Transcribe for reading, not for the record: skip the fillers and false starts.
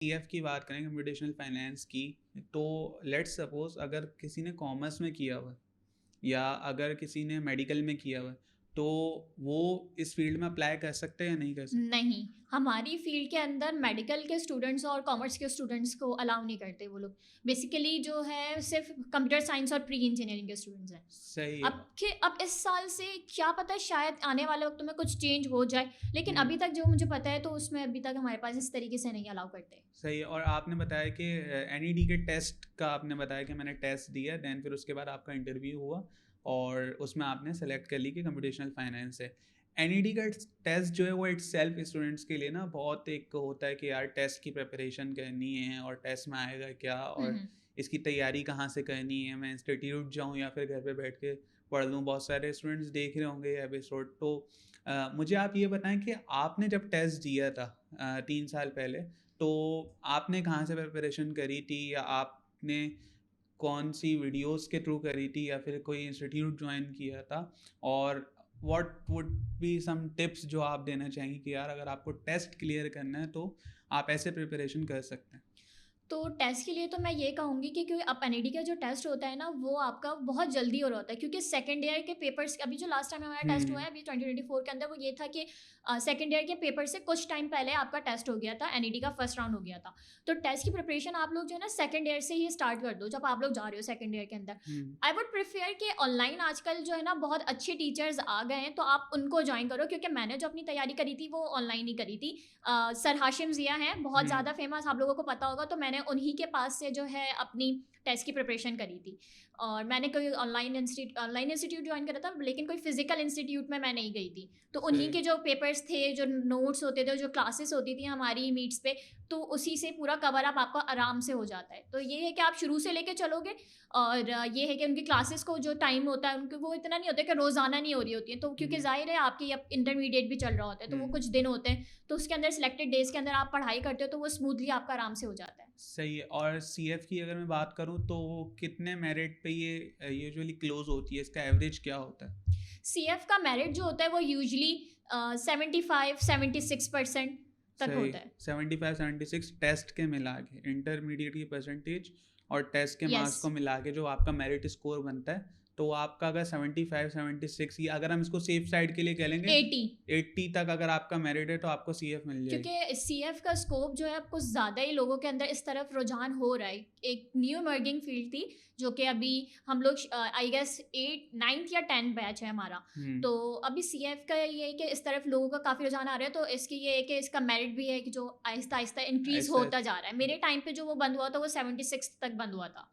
PF की बात करें कंप्यूटेशनल फाइनेंस की, तो लेट्स सपोज अगर किसी ने कॉमर्स में किया हुआ है या अगर किसी ने मेडिकल में किया हुआ है, तो वो इस फील्ड में अप्लाई कर सकते हैं या नहीं कर सकते? नहीं, हमारी फ़ील्ड के अंदर मेडिकल के स्टूडेंट्स और कॉमर्स के स्टूडेंट्स को अलाउ नहीं करते वो लोग। बेसिकली जो है सिर्फ़ कंप्यूटर साइंस और प्री इंजीनियरिंग के स्टूडेंट्स हैं। सही है। अब इस साल से क्या पता शायद आने वाले वक़्त में कुछ चेंज हो जाए, लेकिन हम्म, अभी तक जो मुझे पता है तो उसमें अभी तक हमारे पास इस तरीके से नहीं अलाउ करते। सही है। और आपने बताया कि एनईडी के टेस्ट का आपने बताया कि मैंने टेस्ट दिया, देन फिर उसके बाद आपका इंटरव्यू हुआ और उसमें आपने सेलेक्ट कर ली कि कंप्यूटेशनल फाइनेंस है। एनईडी का टेस्ट जो है वो इट्सेल्फ स्टूडेंट्स के लिए ना बहुत एक होता है कि यार टेस्ट की प्रिपरेशन करनी है और टेस्ट में आएगा क्या, हुँ, और हुँ। इसकी तैयारी कहाँ से करनी है, मैं इंस्टीट्यूट जाऊँ या फिर घर पे बैठ के पढ़ लूँ। बहुत सारे स्टूडेंट्स देख रहे होंगे ये एपिसोड, तो मुझे आप ये बताएं कि आपने जब टेस्ट दिया था 3 साल पहले, तो आपने कहाँ से प्रिपरेशन करी थी, या आपने कौन सी वीडियोस के थ्रू करी थी, या फिर कोई इंस्टीट्यूट ज्वाइन किया था? और what would be some tips जो आप देना चाहेंगे कि यार अगर आपको टेस्ट क्लियर करना है तो आप ऐसे प्रिपरेशन कर सकते हैं? तो टेस्ट के लिए तो मैं ये कहूँगी कि क्योंकि अब एनईडी का जो टेस्ट होता है ना, वो आपका बहुत जल्दी हो रहा होता है क्योंकि सेकंड ईयर के पेपर्स अभी जो लास्ट टाइम हमारा टेस्ट हुआ हम्म। है अभी 2024 के अंदर, वो ये था कि सेकंड ईयर के पेपर से कुछ टाइम पहले आपका टेस्ट हो गया था, एनईडी का फर्स्ट राउंड हो गया था। तो टेस्ट की प्रिपरेशन आप लोग जो है ना सेकंड ईयर से ही स्टार्ट कर दो, जब आप लोग जा रहे हो सेकंड ईयर के अंदर। हम्म। आई वुड प्रेफर कि ऑनलाइन आजकल जो है ना बहुत अच्छे टीचर्स आ गए हैं, तो आप उनको ज्वाइन करो, क्योंकि मैंने जो अपनी तैयारी करी थी वो ऑनलाइन ही करी थी। सर हाशिम ज़िया हैं, बहुत हम्म। ज़्यादा फेमस, आप लोगों को पता होगा, तो मैंने उन्हीं के पास से जो है अपनी टेस्ट की प्रिपरेशन करी थी। और मैंने कोई ऑनलाइन इंस्टीट्यूट ज्वाइन करा था, लेकिन कोई फिजिकल इंस्टीट्यूट में मैं नहीं गई थी। तो उन्हीं सही। के जो पेपर्स थे, जो नोट्स होते थे, जो क्लासेस होती थी हमारी मीट्स पे, तो उसी से पूरा कवर अप आपका आराम से हो जाता है। तो ये है कि आप शुरू से लेके चलोगे, और ये है कि उनकी क्लासेस को जो टाइम होता है उनके, वो इतना नहीं होता कि रोज़ाना नहीं हो रही होती है, तो क्योंकि हम्म। ज़ाहिर है आपकी अब इंटरमीडिएट भी चल रहा होता है, तो वो हम्म। कुछ दिन होते हैं, तो उसके अंदर सिलेक्टेड डेज़ के अंदर आप पढ़ाई करते हो, तो वो स्मूथली आपका आराम से हो जाता है। सही है। और सीएफ की अगर मैं बात करूं तो कितने मेरिट पे ये यूजुअली क्लोज होती है, इसका एवरेज क्या होता है? सीएफ का मेरिट जो होता है वो यूजुअली 75-76% तक सही। होता है। 75-76 टेस्ट के मिला के, इंटरमीडिएट की परसेंटेज और टेस्ट के यस। मार्क्स को मिला के जो आपका मेरिट स्कोर बनता है, तो आपका अगर 75-76, या अगर हम इसको सेफ साइड के लिए कह लेंगे 80। 80 तक अगर आपका मेरिट है तो आपको सीएफ मिल जाएगी। क्योंकि सीएफ का स्कोप जो है अब कुछ ज़्यादा ही लोगों के अंदर इस तरफ रुझान हो रहा है। एक न्यू इमर्जिंग फील्ड थी, जो कि अभी हम लोग आई गेस 8 9th या 10th बैच है हमारा। हम्म। तो अभी सीएफ का ये है कि इस तरफ लोगों का काफ़ी रुझान आ रहा है, तो इसकी ये है कि इसका मेरिट भी है कि जो आहिस्ता-आहिस्ता इंक्रीज़ ऐसा होता जा रहा है। मेरे टाइम पे जो वो बंद हुआ था वो 76 तक बंद हुआ था।